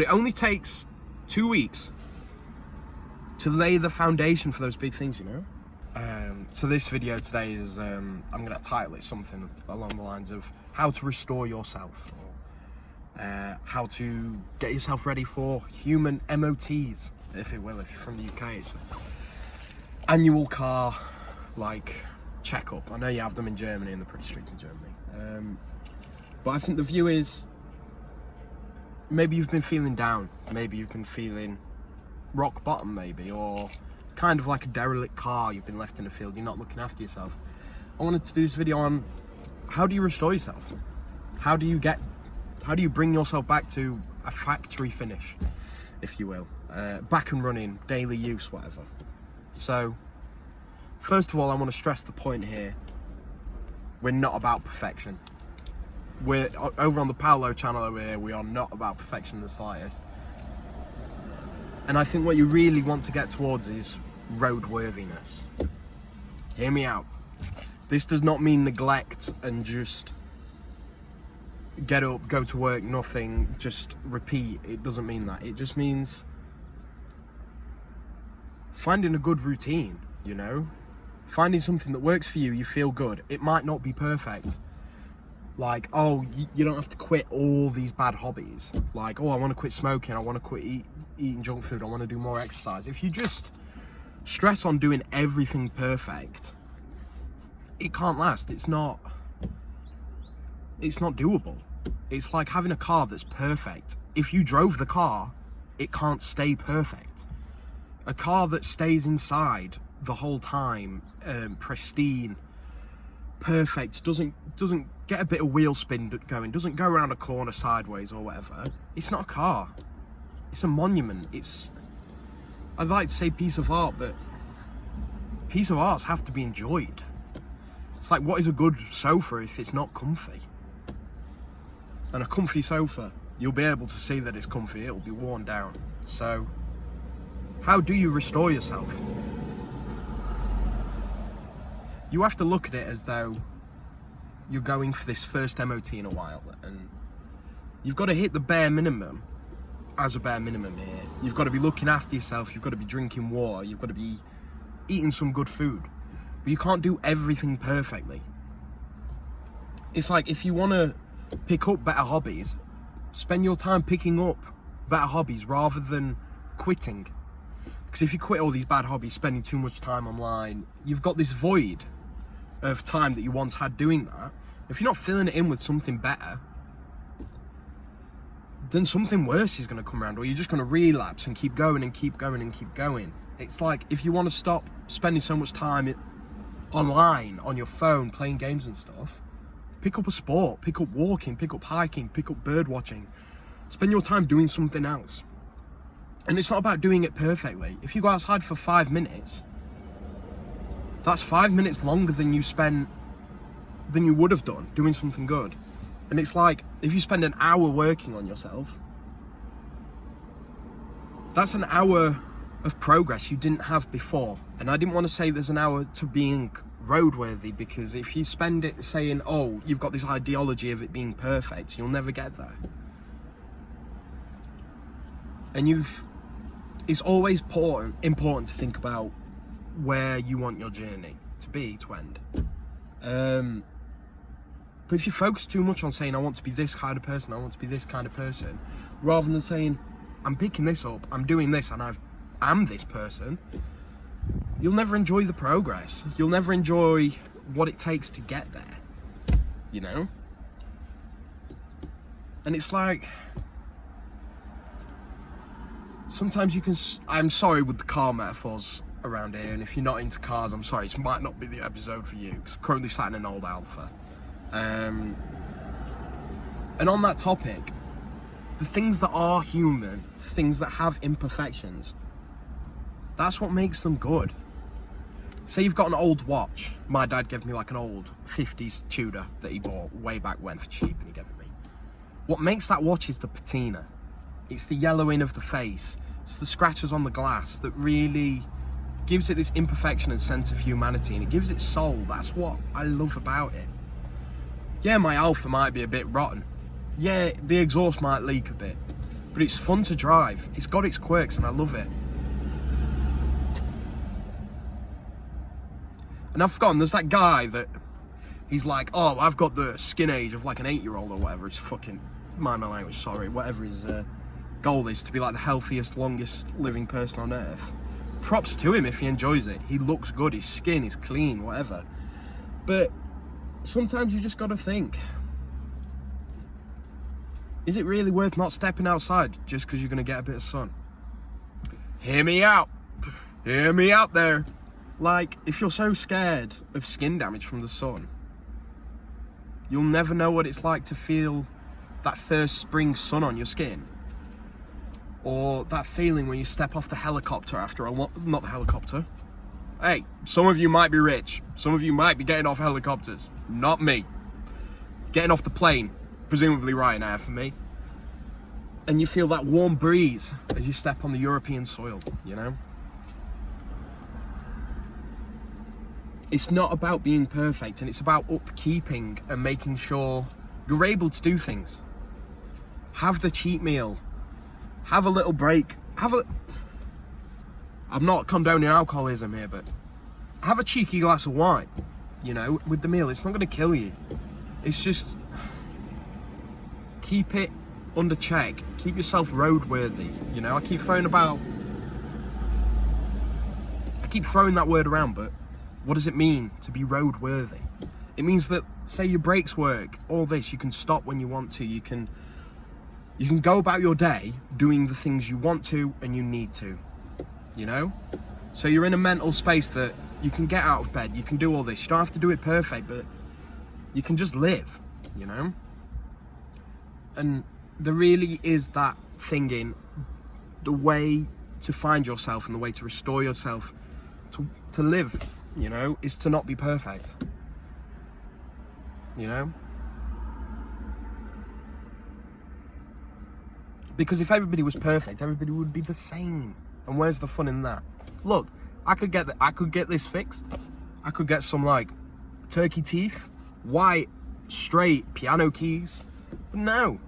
It only takes 2 weeks to lay the foundation for those big things, you know? So this video today is, I'm going to title it something along the lines of how to restore yourself, or how to get yourself ready for human MOTs, if you will, if you're from the UK. It's annual car, like, checkup. I know you have them in Germany and they're pretty strict in Germany. But I think the view is, maybe you've been feeling down, maybe you've been feeling rock bottom maybe, or kind of like a derelict car, you've been left in the field, you're not looking after yourself. I wanted to do this video on how do you restore yourself? How do you bring yourself back to a factory finish, if you will, back and running, daily use, whatever. So, first of all, I want to stress the point here, we're not about perfection. We're over on the Paolo channel over here, we are not about perfection in the slightest. And I think what you really want to get towards is roadworthiness. Hear me out. This does not mean neglect and just get up, go to work, nothing, just repeat. It doesn't mean that. It just means finding a good routine, you know? Finding something that works for you, you feel good. It might not be perfect. Like, oh, you don't have to quit all these bad hobbies. Like, oh, I want to quit smoking, I want to quit eating junk food, I want to do more exercise. If you just stress on doing everything perfect, it can't last. It's not doable. It's like having a car that's perfect. If you drove the car, it can't stay perfect. A car that stays inside the whole time, pristine, perfect, doesn't get a bit of wheel spin going, doesn't go around a corner sideways or whatever, it's not a car. It's a monument. I'd like to say piece of art, but piece of arts have to be enjoyed. It's like, what is a good sofa if it's not comfy? And a comfy sofa, you'll be able to see that it's comfy, it'll be worn down. So, how do you restore yourself? You have to look at it as though you're going for this first MOT in a while, and you've got to hit the bare minimum as a bare minimum here. You've got to be looking after yourself, you've got to be drinking water, you've got to be eating some good food, but you can't do everything perfectly. It's like, if you want to pick up better hobbies, spend your time picking up better hobbies rather than quitting. Because if you quit all these bad hobbies, spending too much time online, you've got this void of time that you once had doing that. If you're not filling it in with something better, then something worse is going to come around, or you're just going to relapse and keep going and keep going and keep going. It's like, if you want to stop spending so much time online, on your phone, playing games and stuff, pick up a sport, pick up walking, pick up hiking, pick up bird watching. Spend your time doing something else. And it's not about doing it perfectly. If you go outside for 5 minutes, that's 5 minutes longer than you would have done doing something good. And it's like, if you spend an hour working on yourself, that's an hour of progress you didn't have before. And I didn't want to say there's an hour to being roadworthy, because if you spend it saying, oh, you've got this ideology of it being perfect, you'll never get there. And it's always important to think about where you want your journey to end. But if you focus too much on saying, I want to be this kind of person, I want to be this kind of person, rather than saying, I'm picking this up, I'm doing this, and I'm this person, you'll never enjoy the progress. You'll never enjoy what it takes to get there, you know? And it's like, sometimes you can, I'm sorry with the car metaphors around here, and if you're not into cars, I'm sorry, this might not be the episode for you, because I'm currently sat in an old Alfa. And on that topic, the things that are human, things that have imperfections, that's what makes them good. Say you've got an old watch. My dad gave me like an old 50s Tudor that he bought way back when for cheap, and he gave it me. What makes that watch is the patina. It's the yellowing of the face. It's the scratches on the glass that really gives it this imperfection and sense of humanity, and it gives it soul. That's what I love about it. Yeah, my Alfa might be a bit rotten. Yeah, the exhaust might leak a bit. but it's fun to drive. It's got its quirks and I love it. And I've forgotten, there's that guy that he's like, oh, I've got the skin age of like an 8-year-old or whatever. It's fucking, mind my language, sorry, whatever his goal is, to be like the healthiest, longest living person on earth. Props to him if he enjoys it. He looks good, his skin is clean, whatever. But sometimes you just gotta think, is it really worth not stepping outside just because you're gonna get a bit of sun? Hear me out. Hear me out there. Like, if you're so scared of skin damage from the sun, you'll never know what it's like to feel that first spring sun on your skin. Or that feeling when you step off the helicopter after not the helicopter. Hey, some of you might be rich. Some of you might be getting off helicopters. Not me. Getting off the plane, presumably Ryanair for me. And you feel that warm breeze as you step on the European soil, you know? It's not about being perfect, and it's about upkeeping and making sure you're able to do things. Have the cheat meal. Have a little break. I'm not condoning alcoholism here, but have a cheeky glass of wine, you know, with the meal. It's not going to kill you. It's just keep it under check. Keep yourself roadworthy, you know. I keep throwing that word around, but what does it mean to be roadworthy? It means that, say your brakes work, all this, you can stop when you want to. You can go about your day doing the things you want to and you need to, you know? So you're in a mental space that you can get out of bed, you can do all this. You don't have to do it perfect, but you can just live, you know? And there really is that thing in the way to find yourself and the way to restore yourself to live, you know, is to not be perfect, you know? Because if everybody was perfect, everybody would be the same. And where's the fun in that? Look, I could get this fixed. I could get some like turkey teeth, white, straight piano keys. But no.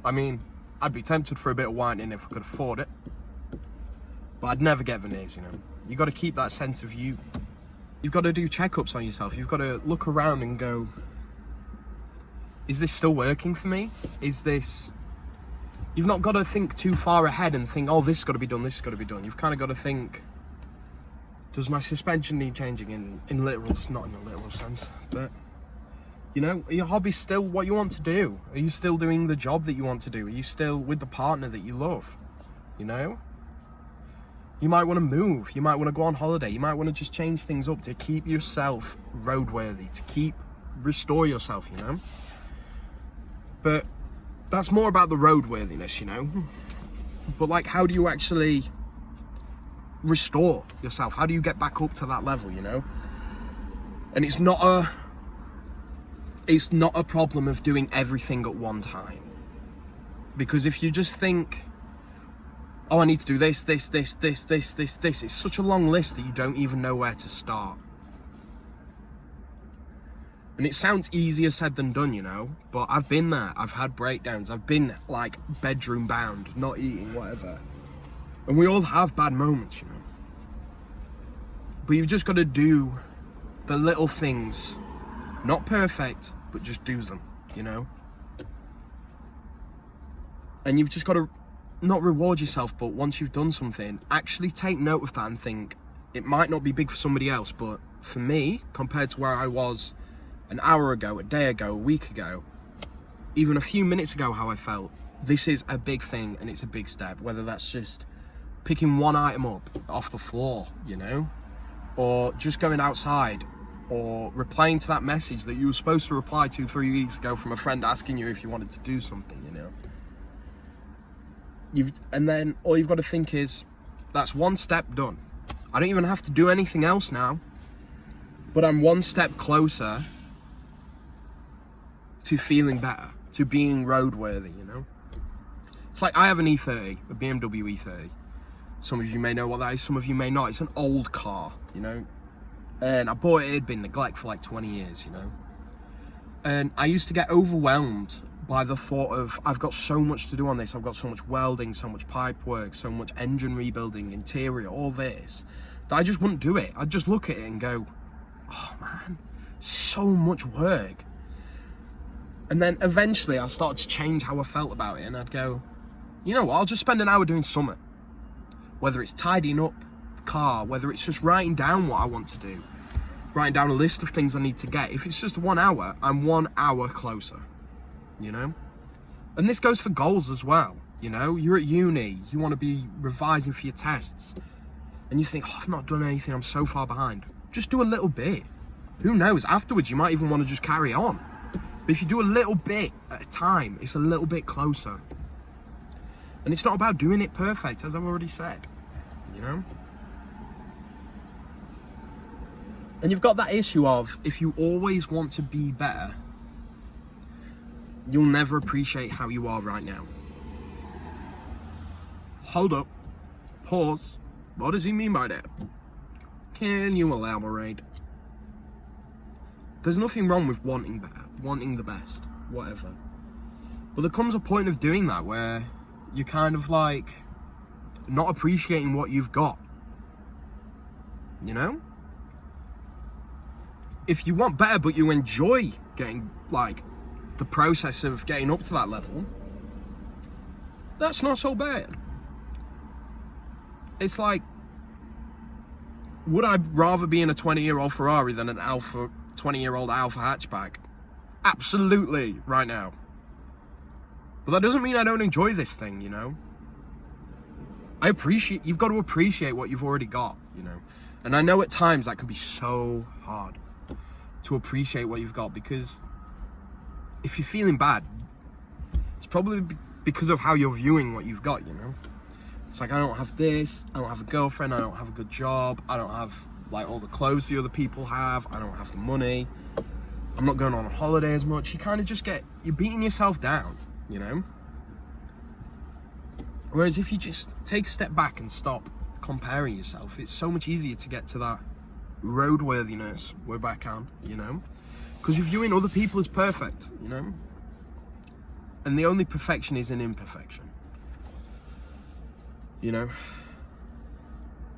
I mean, I'd be tempted for a bit of whitening if I could afford it. But I'd never get veneers, you know. You got to keep that sense of you. You've got to do checkups on yourself. You've got to look around and go, is this still working for me? Is this... You've not got to think too far ahead and think, oh, this has got to be done, this has got to be done. You've kind of got to think, does my suspension need changing in literal, not in a literal sense, but, you know, are your hobbies still what you want to do? Are you still doing the job that you want to do? Are you still with the partner that you love, you know? You might want to move, you might want to go on holiday, you might want to just change things up to keep yourself roadworthy, to restore yourself, you know? But that's more about the roadworthiness, you know? But like, how do you actually restore yourself? How do you get back up to that level, you know? And it's not a problem of doing everything at one time. Because if you just think, oh, I need to do this, it's such a long list that you don't even know where to start. And it sounds easier said than done, you know, but I've been there. I've had breakdowns. I've been like bedroom bound, not eating, whatever. And we all have bad moments, you know. But you've just got to do the little things, not perfect, but just do them, you know. And you've just got to not reward yourself, but once you've done something, actually take note of that and think, it might not be big for somebody else, but for me, compared to where I was an hour ago, a day ago, a week ago, even a few minutes ago, how I felt, this is a big thing and it's a big step, whether that's just picking one item up off the floor, you know, or just going outside, or replying to that message that you were supposed to reply to 3 weeks ago from a friend asking you if you wanted to do something, you know. And then all you've got to think is, that's one step done. I don't even have to do anything else now, but I'm one step closer to feeling better, to being roadworthy, you know? It's like, I have an E30, a BMW E30. Some of you may know what that is, some of you may not. It's an old car, you know? And I bought it, it had been neglected for like 20 years, you know? And I used to get overwhelmed by the thought of, I've got so much to do on this, I've got so much welding, so much pipe work, so much engine rebuilding, interior, all this, that I just wouldn't do it. I'd just look at it and go, oh man, so much work. And then eventually I started to change how I felt about it, and I'd go, you know what, I'll just spend an hour doing something. Whether it's tidying up the car, whether it's just writing down what I want to do, writing down a list of things I need to get. If it's just 1 hour, I'm 1 hour closer, you know? And this goes for goals as well, you know? You're at uni, you want to be revising for your tests, and you think, oh, I've not done anything, I'm so far behind. Just do a little bit. Who knows, afterwards you might even want to just carry on. But if you do a little bit at a time, it's a little bit closer. And it's not about doing it perfect, as I've already said, you know? And you've got that issue of, if you always want to be better, you'll never appreciate how you are right now. Hold up. Pause. What does he mean by that? Can you elaborate? There's nothing wrong with wanting better, wanting the best, whatever. But there comes a point of doing that where you're kind of like not appreciating what you've got. You know? If you want better but you enjoy getting, like, the process of getting up to that level, that's not so bad. It's like, would I rather be in a 20-year-old Ferrari than an 20-year-old Alfa hatchback? Absolutely, right now. But that doesn't mean I don't enjoy this thing, you know? You've got to appreciate what you've already got, you know? And I know at times that can be so hard to appreciate what you've got, because if you're feeling bad, it's probably because of how you're viewing what you've got, you know? It's like, I don't have this, I don't have a girlfriend, I don't have a good job, I don't have, like, all the clothes the other people have, I don't have the money, I'm not going on a holiday as much. You kind of just you're beating yourself down, you know? Whereas if you just take a step back and stop comparing yourself, it's so much easier to get to that roadworthiness we're back on, you know? Because you're viewing other people as perfect, you know? And the only perfection is an imperfection, you know?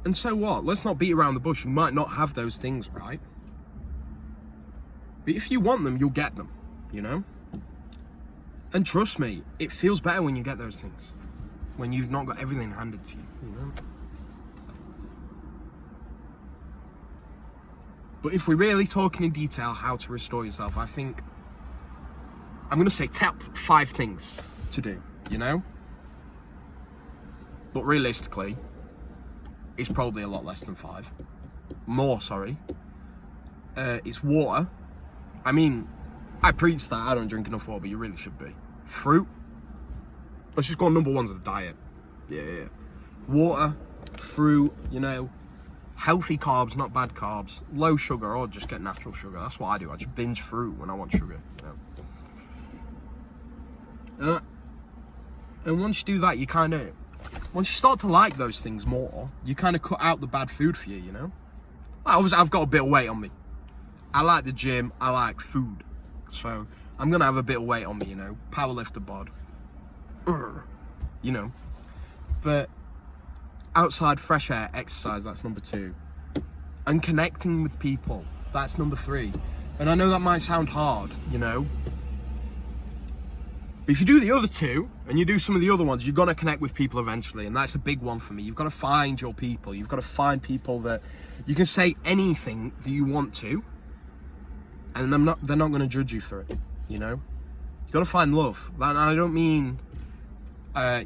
And so what? Let's not beat around the bush. You might not have those things, right? But if you want them, you'll get them, you know? And trust me, it feels better when you get those things. When you've not got everything handed to you, you know? But if we're really talking in detail how to restore yourself, I think I'm going to say top 5 things to do, you know? But realistically, it's probably a lot less than 5. More, sorry. It's water. I mean, I preach that I don't drink enough water, but you really should be. Fruit. Let's just go on number 1's of the diet. Yeah. Water, fruit, you know, healthy carbs, not bad carbs, low sugar, or just get natural sugar. That's what I do. I just binge fruit when I want sugar. You know? And once you do that, once you start to like those things more, you kind of cut out the bad food for you, you know? Obviously, I've got a bit of weight on me. I like the gym, I like food. So, I'm going to have a bit of weight on me, you know? Powerlifter bod. You know? But outside, fresh air, exercise, that's number 2. And connecting with people, that's number 3. And I know that might sound hard, you know? But if you do the other 2, and you do some of the other ones, you're going to connect with people eventually, and that's a big one for me. You've got to find your people. You've got to find people that you can say anything that you want to, and they're not going to judge you for it, you know? You've got to find love. And I don't mean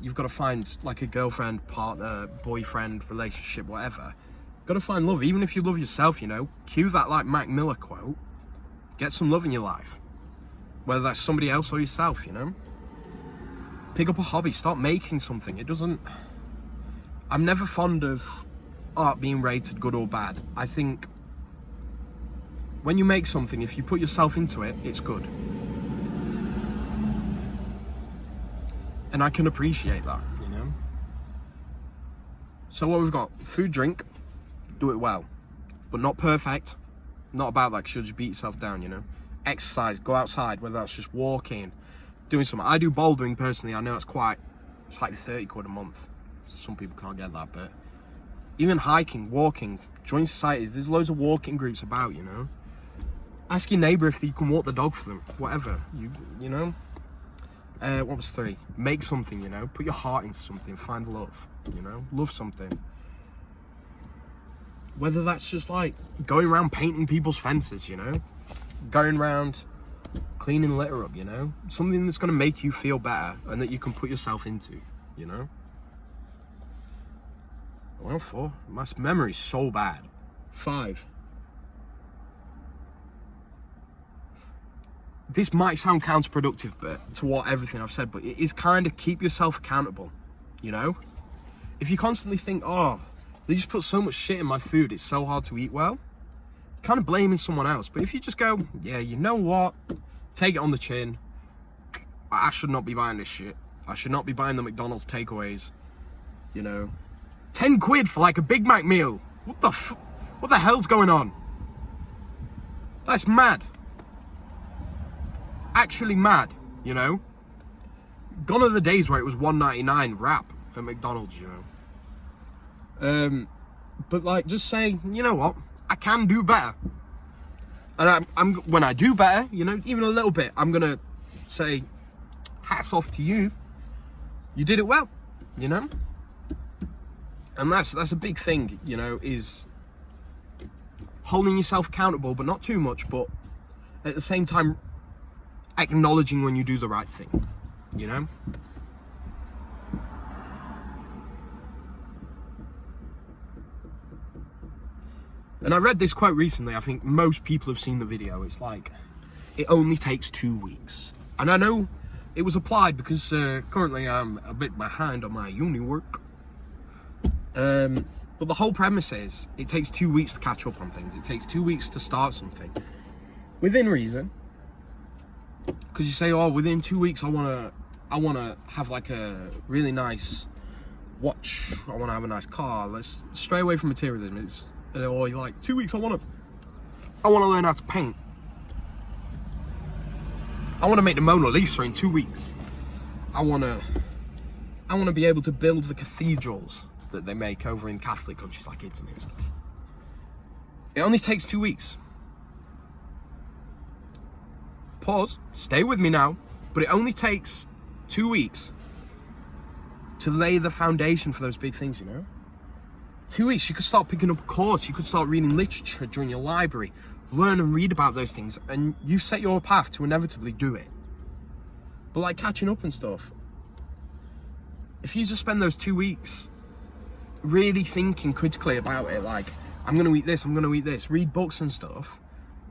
you've got to find, like, a girlfriend, partner, boyfriend, relationship, whatever. You've got to find love, even if you love yourself, you know? Cue that, like, Mac Miller quote. Get some love in your life. Whether that's somebody else or yourself, you know? Pick up a hobby, start making something. I'm never fond of art being rated good or bad. I think when you make something, if you put yourself into it, it's good. And I can appreciate that, you know? So what we've got, food, drink, do it well. But not perfect. Not about that, 'cause you'll just beat yourself down, you know? Exercise, go outside, whether that's just walking, doing something. I do bouldering personally. I know it's like 30 quid a month. Some people can't get that, but even hiking, walking, join societies. There's loads of walking groups about, you know. Ask your neighbour if you can walk the dog for them. Whatever, you know. What was 3? Make something, you know. Put your heart into something. Find love, you know. Love something. Whether that's just like going around painting people's fences, you know. Going around cleaning litter up, you know. Something that's going to make you feel better and that you can put yourself into, you know. Well, 4. My memory's so bad. 5. This might sound counterproductive, but to what everything I've said, but it is kind of keep yourself accountable, you know? If you constantly think, oh, they just put so much shit in my food, it's so hard to eat well, kind of blaming someone else. But if you just go, yeah, you know what? Take it on the chin. I should not be buying this shit. I should not be buying the McDonald's takeaways, you know? 10 quid for like a Big Mac meal. What the hell's going on? That's mad. Actually mad, you know. Gone are the days where it was $1.99 wrap at McDonald's, you know. But like, just saying, you know what, I can do better, and I'm when I do better, you know, even a little bit, I'm gonna say, hats off to you. You did it well, you know. And that's a big thing, you know, is holding yourself accountable, but not too much, but at the same time acknowledging when you do the right thing, you know? And I read this quite recently. I think most people have seen the video. It's like, it only takes 2 weeks. And I know it was applied because currently I'm a bit behind on my uni work. But the whole premise is, it takes 2 weeks to catch up on things. It takes 2 weeks to start something. Within reason. Because you say, oh, within 2 weeks I wanna have like a really nice watch, I wanna have a nice car. Let's stray away from materialism. Or you're like, 2 weeks I wanna learn how to paint. I wanna make the Mona Lisa in 2 weeks. I wanna be able to build the cathedrals that they make over in Catholic countries like Italy and stuff. It only takes 2 weeks. Pause, stay with me now, but it only takes 2 weeks to lay the foundation for those big things, you know? 2 weeks, you could start picking up a course, you could start reading literature during your library, learn and read about those things, and you set your path to inevitably do it. But like catching up and stuff, if you just spend those 2 weeks really thinking critically about it, like, I'm gonna eat this, read books and stuff,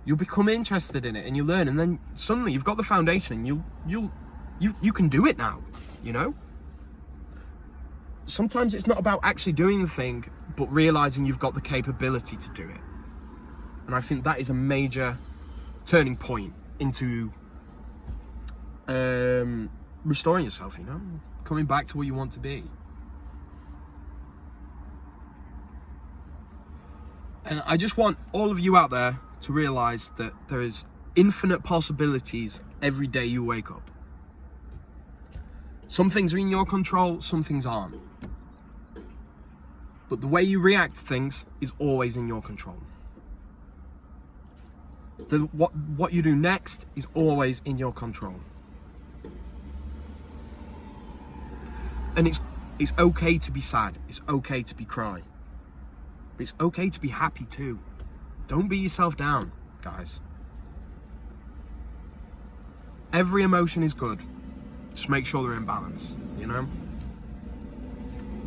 you'll become interested in it and you learn, and then suddenly you've got the foundation and you can do it now, you know? Sometimes it's not about actually doing the thing, but realizing you've got the capability to do it. And I think that is a major turning point into restoring yourself, you know? Coming back to what you want to be. And I just want all of you out there to realize that there is infinite possibilities every day you wake up. Some things are in your control, some things aren't. But the way you react to things is always in your control. What you do next is always in your control. And it's okay to be sad, it's okay to be cry. But it's okay to be happy too. Don't beat yourself down, guys. Every emotion is good. Just make sure they're in balance, you know?